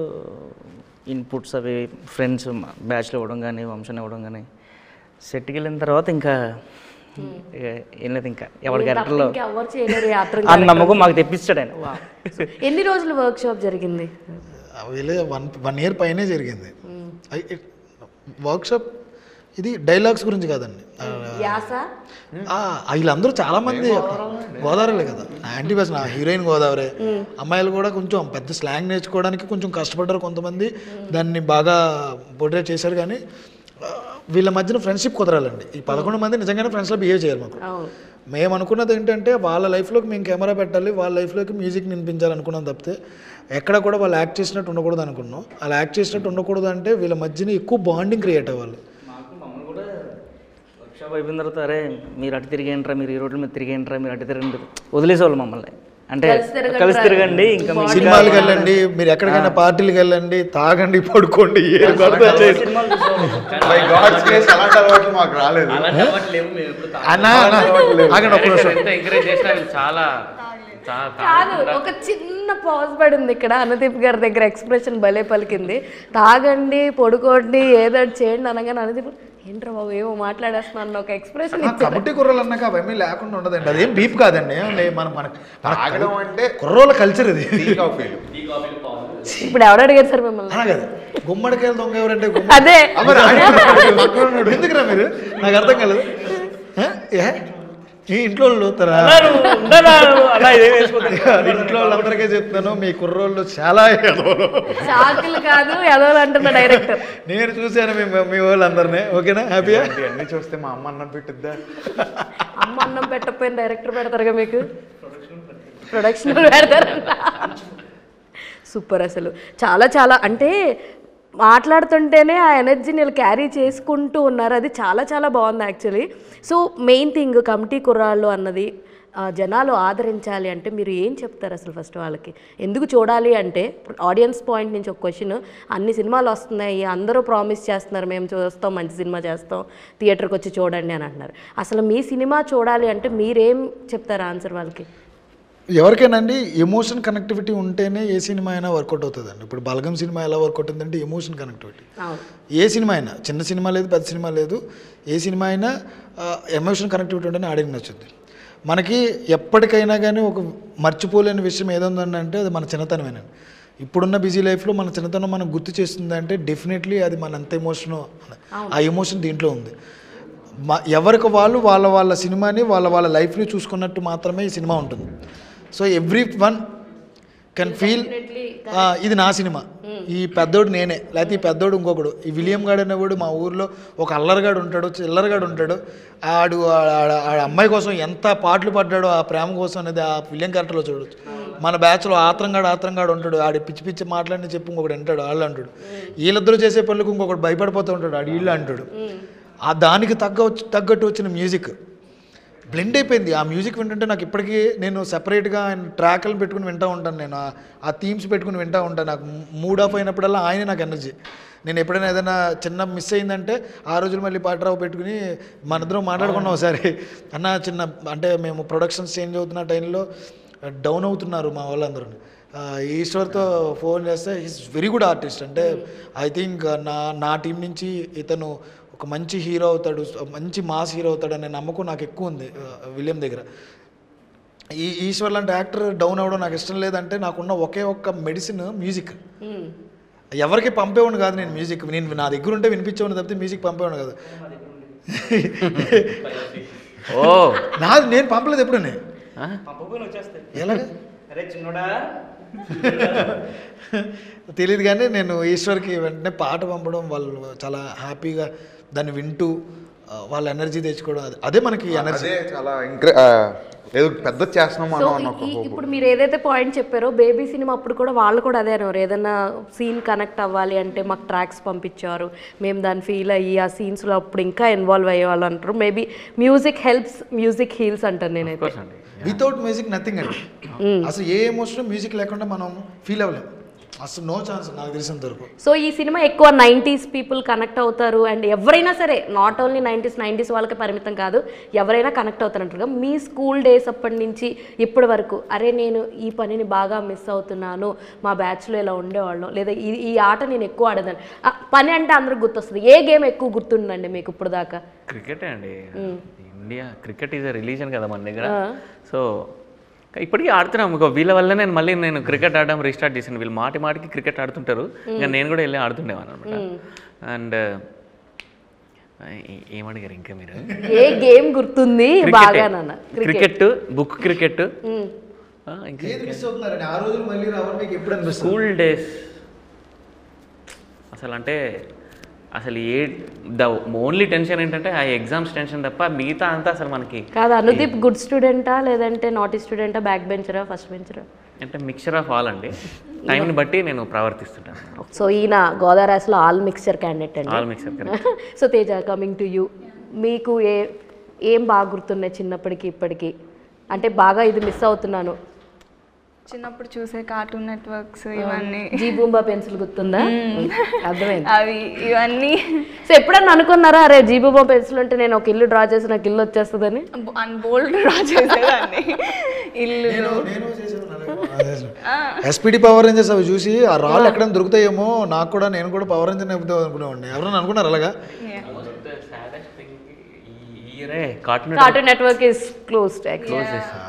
ఇన్పుట్స్ అవి ఫ్రెండ్స్ బ్యాచ్లో ఇవ్వడం కానీ వంశం ఇవ్వడం కానీ సెట్కి వెళ్ళిన తర్వాత ఇంకా ఏం లేదు, ఇంకా ఎవరి క్యారెక్టర్లో ఆ నమ్మకం మాకు తెప్పిస్తాడు ఆయన. ఎన్ని రోజులు వర్క్ షాప్ జరిగింది? వీళ్ళే 1 year పైనే జరిగింది వర్క్షాప్. ఇది డైలాగ్స్ గురించి కాదండి, వీళ్ళందరూ చాలా మంది గోదావరిలే కదా, యాంటీ బస్ నా హీరోయిన్ గోదావరి, అమ్మాయిలు కూడా కొంచెం పెద్ద స్లాంగ్ నేర్చుకోవడానికి కొంచెం కష్టపడ్డారు కొంతమంది, దాన్ని బాగా పోర్ట్రేట్ చేశారు. కానీ వీళ్ళ మధ్యన ఫ్రెండ్షిప్ కుదరాలండి. ఈ 11 మంది నిజంగానే ఫ్రెండ్స్లో బిహేవ్ చేయాలి. మాకు మేము అనుకున్నది ఏంటంటే వాళ్ళ లైఫ్లోకి మేము కెమెరా పెట్టాలి, వాళ్ళ లైఫ్లోకి మ్యూజిక్ వినిపించాలి అనుకున్నాం తప్పితే ఎక్కడ కూడా వాళ్ళు యాక్ట్ చేసినట్టు ఉండకూడదు అనుకున్నాం. అలా యాక్ట్ చేసినట్టు ఉండకూడదు అంటే వీళ్ళ మధ్యన ఎక్కువ బాండింగ్ క్రియేట్ అవ్వాలి. మమ్మల్ని కూడా వర్క్షాప్ అయిపోయిన తర్వాత అరే మీరు అటు తిరిగేంట్రా, మీరు ఈ రోడ్ల మీద తిరిగేంట్రా, మీరు అటు తిరగండి వదిలేసేవాళ్ళు మమ్మల్ని. అంటే కలిసి తిరగండి, ఇంకా సినిమాలకు వెళ్ళండి, మీరు ఎక్కడికైనా పార్టీలకు వెళ్ళండి, తాగండి, పడుకోండి, మాకు రాలేదు. కాదు, ఒక చిన్న పాజ్ పడింది ఇక్కడ. అనుదీప్ గారి దగ్గర ఎక్స్ప్రెషన్ భలే పలికింది, తాగండి పడుకోండి ఏదైనా చేయండి అనగానే అనుదీప్ ఏంట్రా బాబు ఏమో మాట్లాడేస్తున్నాను ఒక ఎక్స్ప్రెషన్. కబడ్డీ కుర్రోళ్ళు అన్నాక అవన్నీ లేకుండా ఉండదండి, అదేం బీప్ కాదండి. మనం అంటే కుర్రోళ్ళ కల్చర్ ఇది. ఇప్పుడు ఎవరు అడిగారు సార్ మిమ్మల్ని? కదా గుమ్మడికాయలు దొంగ ఎవరంటే అదే ఎందుకురా మీరు, నాకు అర్థం కాలేదు. మీ ఇంట్లో వాళ్ళు ఇంట్లో వాళ్ళందరికీ చెప్తాను, మీ కుర్రోళ్ళు చాలా షాకులు కాదు ఎదవలు అంటున్నా డైరెక్టర్. నేను చూశాను మీ వాళ్ళందరినీ. ఓకేనా, హ్యాపీగా అన్ని చూస్తే మా అమ్మ అన్నం పెట్టిద్దా? అమ్మ అన్నం పెట్టకపోయిన డైరెక్టర్ పెడతారుగా మీకు, ప్రొడక్షన్ పెడతారంట. సూపర్, అసలు చాలా చాలా అంటే మాట్లాడుతుంటేనే ఆ ఎనర్జీని వీళ్ళు క్యారీ చేసుకుంటూ ఉన్నారు, అది చాలా చాలా బాగుంది actually. So main thing committee కుర్రాళ్ళు అన్నది జనాలు ఆదరించాలి అంటే మీరు ఏం చెప్తారు అసలు? ఫస్ట్ వాళ్ళకి ఎందుకు చూడాలి అంటే, ఆడియన్స్ పాయింట్ నుంచి ఒక క్వశ్చన్, అన్ని సినిమాలు వస్తున్నాయి, అందరూ ప్రామిస్ చేస్తున్నారు మేము చూస్తాం, మంచి సినిమా చేస్తాం, థియేటర్కి వచ్చి చూడండి అని అంటున్నారు. అసలు మీ సినిమా చూడాలి అంటే మీరేం చెప్తారు ఆన్సర్ వాళ్ళకి? ఎవరికైనాండి ఎమోషన్ కనెక్టివిటీ ఉంటేనే ఏ సినిమా అయినా వర్కౌట్ అవుతుందండి. ఇప్పుడు బలగం సినిమా ఎలా వర్కౌట్ అవుతుందంటే ఎమోషన్ కనెక్టివిటీ. ఏ సినిమా అయినా, చిన్న సినిమా లేదు పెద్ద సినిమా లేదు, ఏ సినిమా అయినా ఎమోషన్ కనెక్టివిటీ ఉంటేనే ఆడియన్స్ నచ్చుద్ది. మనకి ఎప్పటికైనా కానీ ఒక మర్చిపోలేని విషయం ఏదుందండి అంటే అది మన చిన్నతనమేనండి. ఇప్పుడున్న బిజీ లైఫ్లో మన చిన్నతనం మనం గుర్తు చేస్తుంది అంటే డెఫినెట్లీ అది మన అంత ఎమోషన్, ఆ ఎమోషన్ దీంట్లో ఉంది. ఎవరికి వాళ్ళు వాళ్ళ సినిమాని వాళ్ళ లైఫ్ని చూసుకున్నట్టు మాత్రమే ఈ సినిమా ఉంటుంది. So every one can feel ఇది నా సినిమా, ఈ పెద్దోడు నేనే, లేకపోతే ఈ పెద్దోడు ఇంకొకడు. ఈ విలియం గాడు అనేవాడు మా ఊర్లో ఒక అల్లరిగాడు ఉంటాడు, చిల్లరగాడు ఉంటాడు, ఆడు అమ్మాయి కోసం ఎంత పాటలు పడ్డాడో ఆ ప్రేమ కోసం అనేది ఆ విలియం క్యారెక్టర్లో చూడవచ్చు. మన బ్యాచ్లో ఆత్రంగాడు ఉంటాడు, ఆడు పిచ్చి పిచ్చి మాటలన్నీ చెప్పి ఇంకొకటి అంటాడు, వాళ్ళు అంటాడు. వీళ్ళిద్దరూ చేసే పనులకు ఇంకొకటి భయపడిపోతూ ఉంటాడు, ఆడు వీళ్ళు అంటాడు. ఆ దానికి తగ్గట్టు వచ్చిన మ్యూజిక్ బ్లెండ్ అయిపోయింది. ఆ మ్యూజిక్ వింటుంటే నాకు ఇప్పటికీ నేను సెపరేట్గా ఆయన ట్రాక్లను పెట్టుకుని వింటూ ఉంటాను, నేను ఆ థీమ్స్ పెట్టుకుని వింటూ ఉంటాను. నాకు మూడ్ ఆఫ్ అయినప్పుడల్లా ఆయనే నాకు ఎనర్జీ. నేను ఎప్పుడైనా ఏదైనా చిన్న మిస్ అయిందంటే ఆ రోజులు మళ్ళీ పాటరావు పెట్టుకుని మనిద్దరం మాట్లాడుకున్నాం ఒకసారి, అన్న చిన్న అంటే మేము ప్రొడక్షన్స్ చేంజ్ అవుతున్న టైంలో డౌన్ అవుతున్నారు మా వాళ్ళందరూ. ఈశ్వర్తో ఫోన్ చేస్తే ఈజ్ వెరీ గుడ్ ఆర్టిస్ట్, అంటే ఐ థింక్ నా టీం నుంచి ఇతను ఒక మంచి హీరో అవుతాడు, మంచి మాస్ హీరో అవుతాడు అనే నమ్మకం నాకు ఎక్కువ ఉంది విలియం దగ్గర. ఈ ఈశ్వర్ లాంటి యాక్టర్ డౌన్ అవ్వడం నాకు ఇష్టం లేదంటే నాకున్న ఒకే ఒక్క మెడిసిన్ మ్యూజిక్. ఎవరికి పంపేవాడిని కాదు నేను మ్యూజిక్, నేను నా దగ్గర ఉంటే వినిపించేవాడిని తప్పితే మ్యూజిక్ పంపేవాడిని కాదు. నాది నేను పంపలేదు ఎప్పుడు, ఎలాగా తెలియదు. కానీ నేను ఈశ్వర్కి వెంటనే పాట పంపడం, వాళ్ళు చాలా హ్యాపీగా దాన్ని వింటూ వాళ్ళ ఎనర్జీ తెచ్చుకోవడం, అదే మనకి ఎనర్జీ. చాలా ఏదో పెద్ద చేస్తున్నాం సో అన్న ఒక hope. ఇప్పుడు మీరు ఏదైతే పాయింట్ చెప్పారో బేబీ సినిమా అప్పుడు కూడా వాళ్ళు కూడా అదే అనేవారు, ఏదైనా సీన్ కనెక్ట్ అవ్వాలి అంటే మాకు ట్రాక్స్ పంపించారు, మేము దాన్ని ఫీల్ అయ్యి ఆ సీన్స్లో అప్పుడు ఇంకా ఇన్వాల్వ్ అయ్యేవాళ్ళు అంటారు. Maybe music helps, music heels అంటారు నేనైతే. వితౌట్ మ్యూజిక్ నథింగ్ అండి. అసలు ఏ ఎమోషన్ మ్యూజిక్ లేకుండా మనం ఫీల్ అవ్వలేము, అసలు నో ఛాన్స్ నాకు తెలిసినంత వరకు. సో ఈ సినిమా ఎక్కువ 90s పీపుల్ కనెక్ట్ అవుతారు, అండ్ ఎవరైనా సరే, నాట్ ఓన్లీ 90s వాళ్ళకి పరిమితం కాదు, ఎవరైనా కనెక్ట్ అవుతారంటారు. మీ స్కూల్ డేస్ అప్పటి నుంచి ఇప్పటి వరకు, అరే నేను ఈ పనిని బాగా మిస్ అవుతున్నాను, మా బ్యాచ్లో ఇలా ఉండేవాళ్ళం, లేదా ఈ ఆట నేను ఎక్కువ ఆడేదాన్ని, పని అంటే అందరికి గుర్తొస్తుంది. ఏ గేమ్ ఎక్కువ గుర్తుండండి మీకు ఇప్పుడు దాకా? క్రికెటే అండి. ఇండియా క్రికెట్ ఈజ్ రిలీజన్ కదా మన దగ్గర. సో ఇప్పటికీ ఆడుతున్నాం. వీళ్ళ వల్ల నేను క్రికెట్ ఆడడం రీస్టార్ట్ చేశాను. వీళ్ళు మాటికి క్రికెట్ ఆడుతుంటారు, ఇంకా నేను కూడా వెళ్ళి ఆడుతుండేవాను అనమాట. అండ్ ఏమడిగారు ఇంకా మీరు? ఏ గేమ్ గుర్తుంది బాగా? Cricket, book cricket. School days అసలు ద ఓన్లీ టెన్షన్ ఏంటంటే ఆ ఎగ్జామ్స్ టెన్షన్ తప్ప మిగతా అంతా అసలు మనకి కాదు. అనుదీప్ గుడ్ స్టూడెంటా లేదంటే నాటీ స్టూడెంటా, బ్యాక్ బెంచరా, ఫస్ట్ బెంచరా? అంటే మిక్చర్ ఆఫ్ ఆల్ అండి, టైంని బట్టి నేను ప్రవర్తిస్తుంటాను. సో ఈయన గోదావరిలో ఆల్ మిక్చర్ క్యాండిడేట్ అండి. All mixture. So Teja, coming to you, మీకు ఏం బాగా గుర్తున్నాయి చిన్నప్పటికి ఇప్పటికి? అంటే బాగా ఇది మిస్ అవుతున్నాను. చిన్నప్పుడు చూసే కార్టూన్ నెట్వర్క్స్ ఇవన్నీ. జీ బూంబా పెన్సిల్ గుర్తుందా? అర్థమైంది. అవి ఇవన్నీ. సో ఎప్పుడన్నా అనుకున్నారా, అరే జీ బూంబా పెన్సిల్ అంటే నేను ఒక ఇల్లు డ్రా చేసి నాకు ఇల్లు వచ్చేస్తుందని? బోల్డ్ డ్రా చేసేదాన్ని ఇల్లు. ఎస్పీడీ పవర్ రేంజర్స్ అవి చూసి ఆ రాళ్ళు ఎక్కడైనా దొరుకుతాయేమో నాకు కూడా, నేను కూడా పవర్ రేంజర్ అయిపోతాం అనుకునేవాడిని. ఎవరైనా అనుకున్నారు అలాగా? Cartoon Network is closed.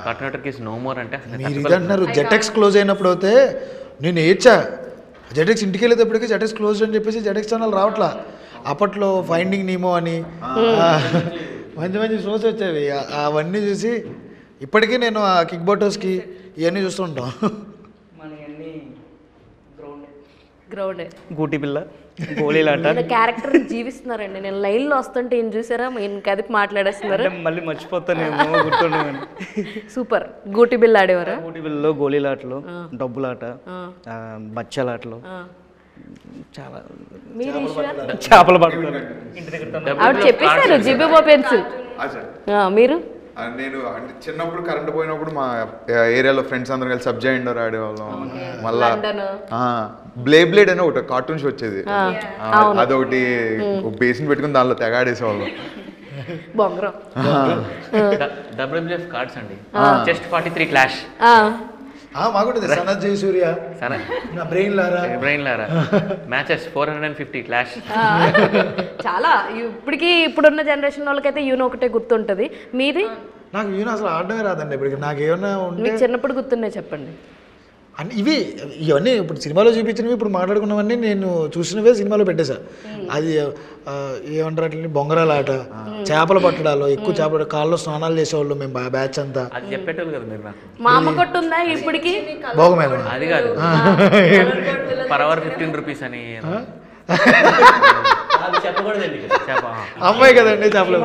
Cartoon Network is no more అంటే మీరు ఇది అంటున్నారు. జెటెక్స్ క్లోజ్ అయినప్పుడు అయితే నేను ఏడ్చా. జెటెక్స్ ఇంటికి వెళ్ళేటప్పటికి జెటెక్స్ క్లోజ్ అని చెప్పేసి జెటెక్స్ ఛానల్ రావట్లా. అప్పట్లో ఫైండింగ్ నీమో అని మంచి షోస్ వచ్చేవి. అవన్నీ చూసి ఇప్పటికీ నేను ఆ కిక్ బోటోస్కి ఇవన్నీ చూస్తుంటాం. గ్రౌండ్, గూటి పిల్ల, గోళీలాట. క్యారెక్టర్ జీవిస్తున్నారండి. నేను లైన్లో వస్తుంటే ఈయన చూసారా, ఈయన కదిపి మాట్లాడేస్తున్నారు. మళ్ళీ మర్చిపోతానేమో, గుర్తుండేమో. సూపర్. గూటి బిల్ల ఆడేవారా? గూటి బిల్లలో, గోళీలాటలు, డబ్బులాట, బచ్చలాటలు, చాలా చేపలు పడతారు. ఆవిడ చెప్పేశారు జిబిబో పెన్సిల్. మీరు? నేను అంటే చిన్నప్పుడు కరెంట్ పోయినప్పుడు మా ఏరియాలో ఫ్రెండ్స్ అందరం కలిసి సబ్జా ఇండోర్ ఆడేవాళ్ళం. మళ్ళా బ్లేడ్ అని ఒకటి కార్టూన్ షో వచ్చేది, అదొకటి బేసిన్ పెట్టుకుని దానిలో తెగ ఆడేసేవాళ్ళం. బొంగరం. WWF కార్డ్స్ అండి, జస్ట్ 43 క్లాష్. బ్రెయిన్ లారా మ్యాచెస్ 450 క్లాష్. చాలా. ఇప్పుడున్న జనరేషన్ వాళ్ళకైతే యూనో ఒకటే గుర్తుంటది. మీది? నాకు యూనో అసలు ఆడడమే రాదండి. ఇప్పటికి నాకు ఏమన్నా మీకు చిన్నప్పుడు గుర్తున్నాయి చెప్పండి. అని ఇవన్నీ ఇప్పుడు సినిమాలో చూపించినవి, ఇప్పుడు మాట్లాడుకున్నవన్నీ నేను చూసినవే సినిమాలో పెట్టేశా. అది ఏమంటారు అట్లని, బొంగరాల ఆట, చేపలు పట్టడాలు, ఎక్కువ చేపలు, కాళ్ళు స్నానాలు చేసేవాళ్ళు మేము బ్యాచ్ అంతా. అది చెప్పేటోళ్ళు కదా మీరు. నాకు మా అమ్మ కొట్టు ఉందా ఇప్పటికి? బాగుమేనా? అది కాదు, పర్ అవర్ 15 రూపీస్ అని. అమ్మాయి కదండి చేపలు.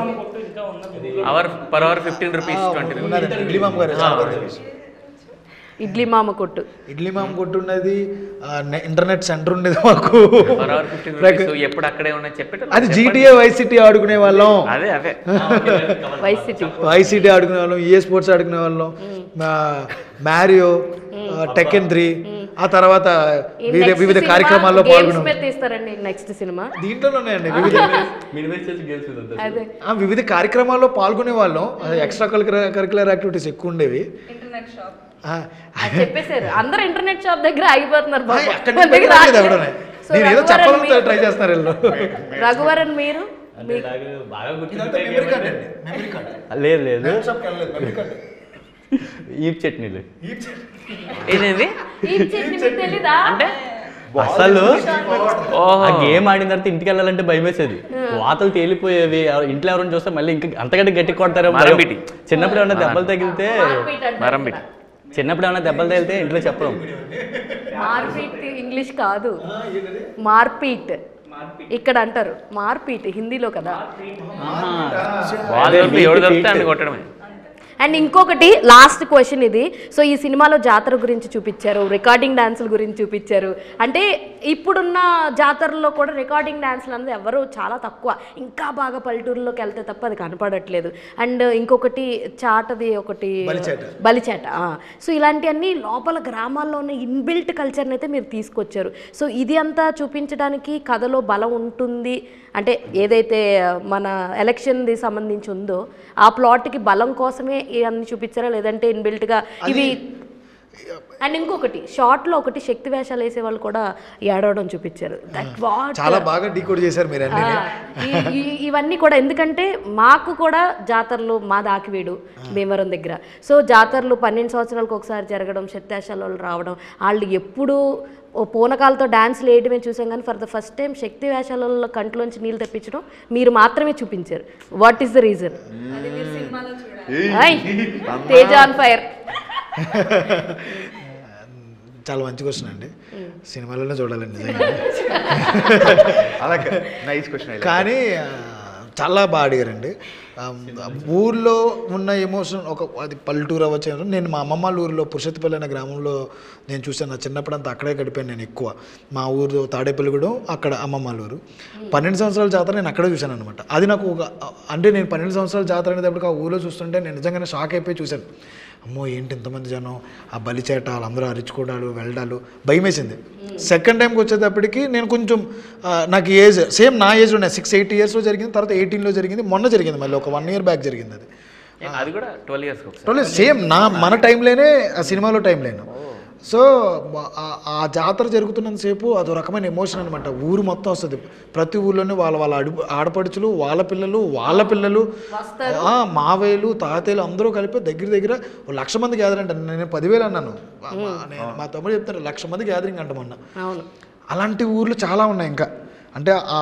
Per hour 15 rupees 20 rupees. Idli మామ కొట్టు. ఇడ్లీ మామ కొట్టు ఉన్నది, ఇంటర్నెట్ సెంటర్ ఉండేది మాకు. ఎప్పుడు అక్కడే ఉన్నాయి చెప్పేటోళ్ళు. అది GTA వైస్ సిటీ ఆడుకునే వాళ్ళం. అదే వైస్ సిటీ ఆడుకునే వాళ్ళం, EA స్పోర్ట్స్ ఆడుకునే వాళ్ళం, మ్యారియో, టెకెన్ 3. ఆ తర్వాత వివిధ కార్యక్రమాల్లో పాల్గొన్నాం. నెక్స్ట్ సినిమా దీంట్లోనే ఉన్నాయండి. వివిధ కార్యక్రమాల్లో పాల్గొనే వాళ్ళం. ఎక్స్ట్రా కరిక్యులర్ యాక్టివిటీస్ ఎక్కువ ఉండేవి. చెప్పేశారు అందరూ ఇంటర్నెట్ షాప్ దగ్గర ఆగిపోతున్నారు. ఏదో చెప్పాలని ట్రై చేస్తున్నారు. రఘువరన్ మీరు? లేదు ఈప్ చట్నీలు. అంటే అసలు ఆ గేమ్ ఆడిన తర్వాత ఇంటికి వెళ్ళాలంటే భయం వేసేది. వాతలు తేలిపోయేవి. ఇంట్లో ఎవరైనా చూస్తే మళ్ళీ ఇంకా అంతకంటే గట్టి కొడతారు. చిన్నప్పుడు ఏమన్నా దెబ్బలు తగిలితే ఇంట్లో చెప్పడం. మార్పీట్ ఇంగ్లీష్ కాదు, మార్పీట్ ఇక్కడ అంటారు. మార్పీట్ హిందీలో కదా. అండ్ ఇంకొకటి లాస్ట్ క్వశ్చన్ ఇది. సో ఈ సినిమాలో జాతర గురించి చూపించారు, రికార్డింగ్ డాన్సుల గురించి చూపించారు. అంటే ఇప్పుడున్న జాతరలో కూడా రికార్డింగ్ డాన్సులు అనేది ఎవరు చాలా తక్కువ, ఇంకా బాగా పల్లెటూరులోకి వెళ్తే తప్ప అది కనపడట్లేదు. అండ్ ఇంకొకటి చాటది ఒకటి బలిచేట. సో ఇలాంటివన్నీ లోపల గ్రామాల్లోనే ఇన్బిల్ట్ కల్చర్ని అయితే మీరు తీసుకొచ్చారు. సో ఇది అంతా చూపించడానికి కథలో బలం ఉంటుంది అంటే ఏదైతే మన ఎలక్షన్ది సంబంధించి ఉందో ఆ ప్లాట్కి బలం కోసమే ఇవన్నీ చూపించారా, లేదంటే ఇన్బిల్ట్గా ఇవి? అండ్ ఇంకొకటి షార్ట్లో ఒకటి శక్తి వేషాలు వేసే వాళ్ళు కూడా ఏడవడం చూపించారు. చాలా బాగా డీకోడ్ చేశారు మీరు. ఇవన్నీ కూడా ఎందుకంటే మాకు కూడా జాతరలు మా దాకివీడు భీమవరం దగ్గర. సో జాతరలు 12 సంవత్సరాలకు ఒకసారి జరగడం, శక్తి వేషాల వాళ్ళు రావడం, వాళ్ళు ఎప్పుడు పూనకాలతో డాన్స్లు వేయడమే చూసాం కానీ ఫర్ ద ఫస్ట్ టైం శక్తి వేషాలలో కంట్లోంచి నీళ్ళు తెప్పించడం మీరు మాత్రమే చూపించారు. What is the reason? Teja on fire. చాలా మంచి క్వశ్చన్ అండి, సినిమాలోనే చూడాలండి నిజంగా. కానీ చాలా బాగా అడిగారండి. ఊర్లో ఉన్న ఎమోషన్ అది పల్లెటూరు అవ్వచ్చు. నేను మా అమ్మమ్మ వాళ్ళ ఊరిలో పురుషోత్తపల్లి అనే గ్రామంలో నేను చూశాను. నా చిన్నప్పుడు అంతా అక్కడే గడిపాను నేను ఎక్కువ. మా ఊరు తాడేపల్లిగూడెం, అక్కడ అమ్మమ్మ వాళ్ళ ఊరు. 12 సంవత్సరాల జాతర నేను అక్కడే చూశాను అనమాట. అది నాకు అంటే నేను 12 సంవత్సరాల జాతర అనేటప్పుడు ఆ ఊరిలో చూస్తుంటే నేను నిజంగానే షాక్ అయిపోయి చూశాను. అమ్మో ఏంటి ఇంతమంది జనం, ఆ బలిచేట వాళ్ళందరూ అరుచుకోవడాలు వెళ్ళడాలు భయం వేసింది. సెకండ్ టైంకి వచ్చేటప్పటికి నేను కొంచెం నాకు ఏజ్ సేమ్ నా ఏజ్ ఉన్నాయి, 6-8 ఇయర్స్లో జరిగింది, తర్వాత 18లో జరిగింది, మొన్న జరిగింది, మళ్ళీ ఒక 1 ఇయర్ బ్యాక్ జరిగింది. అది కూడా 12 ఇయర్స్ సేమ్ మన టైంలోనే ఆ సినిమాలో టైంలోనే. సో ఆ జాతర జరుగుతున్నంతసేపు అదో రకమైన ఎమోషన్ అనమాట. ఊరు మొత్తం వస్తుంది, ప్రతి ఊర్లోనే వాళ్ళ ఆడపడుచులు, వాళ్ళ పిల్లలు మావేలు తాతయ్యలు అందరూ కలిపి దగ్గర 1,00,000 మంది గ్యాదరింగ్ అంట. నేను 10,000 అన్నాను, మా తమ్ముడు చెప్తారు 1,00,000 మంది గ్యాదరింగ్ అంట మొన్న. అలాంటి ఊర్లు చాలా ఉన్నాయి ఇంకా. అంటే ఆ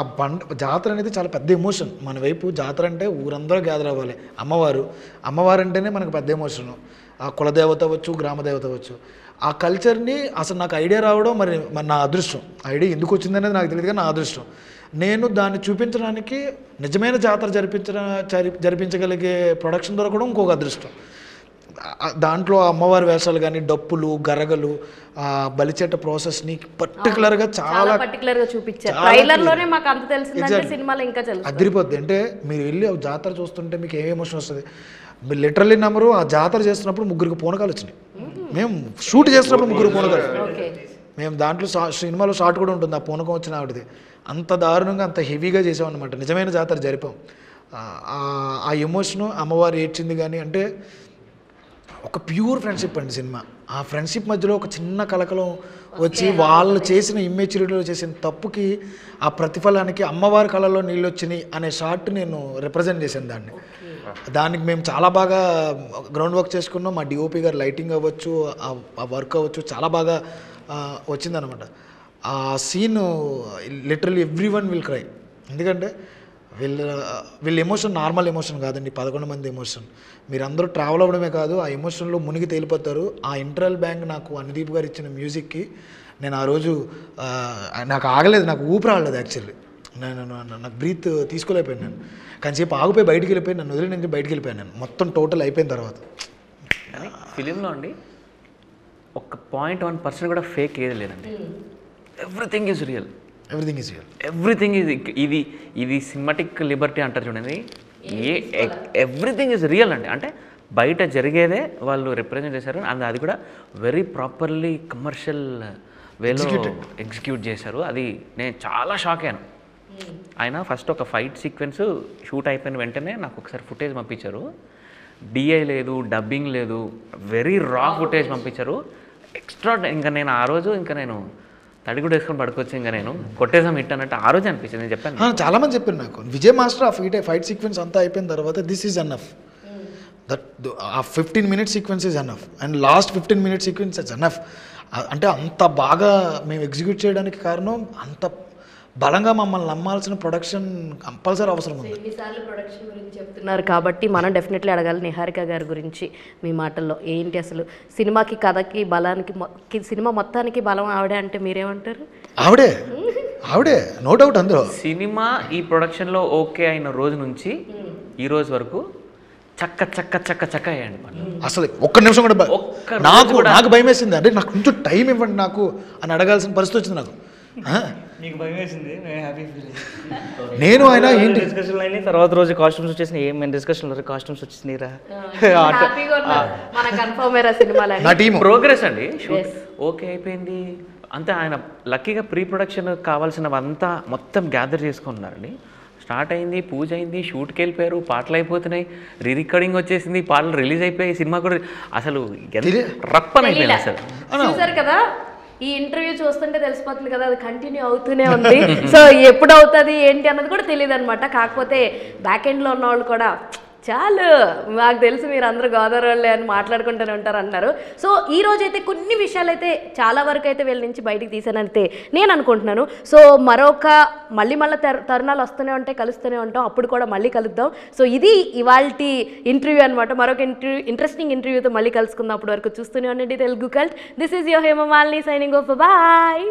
జాతర అనేది చాలా పెద్ద ఎమోషన్ మన వైపు. జాతర అంటే ఊరందరూ గ్యాదర్ అవ్వాలి. అమ్మవారు అంటేనే మనకు పెద్ద ఎమోషను. ఆ కులదేవత అవ్వచ్చు, గ్రామ దేవత అవ్వచ్చు. ఆ కల్చర్ని అసలు నాకు ఐడియా రావడం మరి నా అదృష్టం. ఐడియా ఎందుకు వచ్చిందనేది నాకు తెలియదు కానీ నా అదృష్టం. నేను దాన్ని చూపించడానికి నిజమైన జాతర జరిపించగలిగే ప్రొడక్షన్ దొరకడం ఇంకొక అదృష్టం. దాంట్లో అమ్మవారి వేషాలు కానీ, డప్పులు, గరగలు, బలిచేట ప్రాసెస్ని పర్టికులర్గా చాలా చూపించారు. ట్రైలర్లోనే మాకు అంత తెలిసిందంటే సినిమాలో ఇంకా అదిరిపోద్ది. అంటే మీరు వెళ్ళి జాతర చూస్తుంటే మీకు ఏ ఎమోషన్ వస్తుంది. మీరు లిటరల్లీ నమ్మరు, ఆ జాతర చేస్తున్నప్పుడు 3 పూనకాలు వచ్చినాయి. మేము షూట్ చేస్తున్నప్పుడు 3 పూనకాలు. మేము దాంట్లో సినిమాలో షార్ట్ కూడా ఉంటుంది, ఆ పూనకం వచ్చిన ఆవిడది. అంత దారుణంగా అంత హెవీగా చేసామన్నమాట. నిజమైన జాతర జరిపాం. ఆ ఎమోషను అమ్మవారు ఏడ్చింది కానీ అంటే ఒక ప్యూర్ ఫ్రెండ్షిప్ అండి సినిమా. ఆ ఫ్రెండ్షిప్ మధ్యలో ఒక చిన్న కలకలం వచ్చి వాళ్ళు చేసిన ఇమ్మెచ్యూరిటీలో చేసిన తప్పుకి ఆ ప్రతిఫలానికి అమ్మవారి కళలో నీళ్ళు వచ్చినాయి అనే షార్ట్ నేను రిప్రజెంట్ చేశాను దాన్ని. దానికి మేము చాలా బాగా గ్రౌండ్ వర్క్ చేసుకున్నాం. మా డిఓపి గారు లైటింగ్ అవ్వచ్చు, ఆ వర్క్ అవ్వచ్చు చాలా బాగా వచ్చిందనమాట. ఆ scene literally everyone will cry. ఎందుకంటే వీళ్ళ ఎమోషన్ నార్మల్ ఎమోషన్ కాదండి, 11 మంది ఎమోషన్. మీరందరూ ట్రావెల్ అవ్వడమే కాదు, ఆ ఎమోషన్లో మునిగి తేలిపోతారు. ఆ ఇంటర్వెల్ బ్యాంక్ నాకు అనుదీప్ గారు ఇచ్చిన మ్యూజిక్కి నేను ఆ రోజు నాకు ఆగలేదు, నాకు ఊపిరి రాలేదు యాక్చువల్లీ. నాకు బ్రీత్ తీసుకోలేకపోయాను. నేను కాసేపు ఆగిపోయి బయటికి వెళ్ళిపోయి నన్ను వదిలి నుంచి బయటికి వెళ్ళిపోయాను నేను మొత్తం టోటల్ అయిపోయిన తర్వాత. కానీ ఫిలింలో అండి ఒక 0.1% కూడా ఫేక్ ఏది లేదండి. Everything is real. Everything is ఇది సినిమాటిక్ లిబర్టీ అంటారు చూడండి. ఎవ్రీథింగ్ ఈజ్ రియల్ అండి. అంటే బయట జరిగేదే వాళ్ళు రిప్రజెంట్ చేశారు. అండ్ అది కూడా వెరీ ప్రాపర్లీ కమర్షియల్ వేలో ఎగ్జిక్యూట్ చేశారు. అది నేను చాలా షాక్ అయ్యాను. ఆయన ఫస్ట్ ఒక ఫైట్ సీక్వెన్స్ షూట్ అయిపోయిన వెంటనే నాకు ఒకసారి ఫుటేజ్ పంపించారు. డిఐ లేదు, డబ్బింగ్ లేదు, వెరీ రా ఫుటేజ్ పంపించారు. ఎక్స్ట్రా. ఇంకా నేను ఆ రోజు నేను తడి కూడా వేసుకొని పడుకోవచ్చు, ఇంకా నేను కొట్టేసాం హిట్ అన్నట్టు ఆ రోజు అనిపించింది. నేను చెప్పాను, చాలా మంది చెప్పారు నాకు. విజయ్ మాస్టర్ ఆ ఫైట్ సీక్వెన్స్ అంతా అయిపోయిన తర్వాత దిస్ ఈజ్ ఎనఫ్, దట్ ఆ 15 minute sequence is enough and last 15 minute sequence is enough. అంటే అంత బాగా మేము ఎగ్జిక్యూట్ చేయడానికి కారణం అంత బలంగా మమ్మల్ని నమ్మాల్సిన ప్రొడక్షన్ కంపల్సరీ అవసరం ఉంది. ఎన్నిసార్లు ప్రొడక్షన్ గురించి చెప్తున్నారు కాబట్టి మనం డెఫినెట్లీ అడగాలి నిహారిక గారి గురించి. మీ మాటల్లో ఏంటి అసలు సినిమాకి కథకి బలానికి సినిమా మొత్తానికి బలం ఆవిడే అంటే మీరేమంటారు? ఆవిడే నో డౌట్. అందులో సినిమా ఈ ప్రొడక్షన్లో ఓకే అయిన రోజు నుంచి ఈ రోజు వరకు చక్క చక్క చక్క చక్క అయ్యండి పనులు. అసలు ఒక్క నిమిషం కూడా నాకు భయం వేసింది. అంటే నాకు కొంచెం టైం ఇవ్వండి నాకు అని అడగాల్సిన పరిస్థితి వచ్చింది నాకు. నీకు భయం వేసింది, నేను హ్యాపీ ఫీల్ నేను ఆయన ఏంటి డిస్కషన్లు అయినాయి. తర్వాత రోజు కాస్ట్యూమ్స్ వచ్చేసినాయి. ఏం డిస్కషన్లో కాస్ట్యూమ్స్ వచ్చేసినాయిరా. నా టీము ప్రోగ్రెస్ అండి. షూట్ ఓకే అయిపోయింది అంతే. ఆయన లక్కీగా ప్రీ ప్రొడక్షన్ కావాల్సినవంతా మొత్తం గ్యాదర్ చేసుకున్నారండి. స్టార్ట్ అయింది, పూజ అయింది, షూట్కి వెళ్ళిపోయారు, పాటలు అయిపోతున్నాయి, రికార్డింగ్ వచ్చేసింది, పాటలు రిలీజ్ అయిపోయాయి, సినిమా కూడా అసలు రప్పని అయిపోయింది అసలు. చూసారు కదా, ఈ ఇంటర్వ్యూ చూస్తుంటే తెలిసిపోతుంది కదా, అది కంటిన్యూ అవుతూనే ఉంది. సో ఎప్పుడు అవుతుంది ఏంటి అన్నది కూడా తెలియదు అనమాట. కాకపోతే బ్యాక్ ఎండ్లో ఉన్న వాళ్ళు కూడా చాలు మాకు తెలుసు మీరు అందరూ గోదావరి వాళ్ళే అని మాట్లాడుకుంటూనే ఉంటారు అంటారు. సో ఈ రోజైతే కొన్ని విషయాలు అయితే చాలా వరకు అయితే వీళ్ళ నుంచి బయటికి తీసానైతే నేను అనుకుంటున్నాను. సో మళ్ళీ తరుణాలు వస్తూనే ఉంటాయి, కలుస్తూనే ఉంటాం, అప్పుడు కూడా మళ్ళీ కలుద్దాం. సో ఇది ఇవాల్టి ఇంటర్వ్యూ అనమాట. మరొక ఇంట్రెస్టింగ్ ఇంటర్వ్యూతో మళ్ళీ కలుసుకుందాం. అప్పటి వరకు చూస్తూనే ఉండండి Telugu cult. This is your Hemamalini signing off. Bye.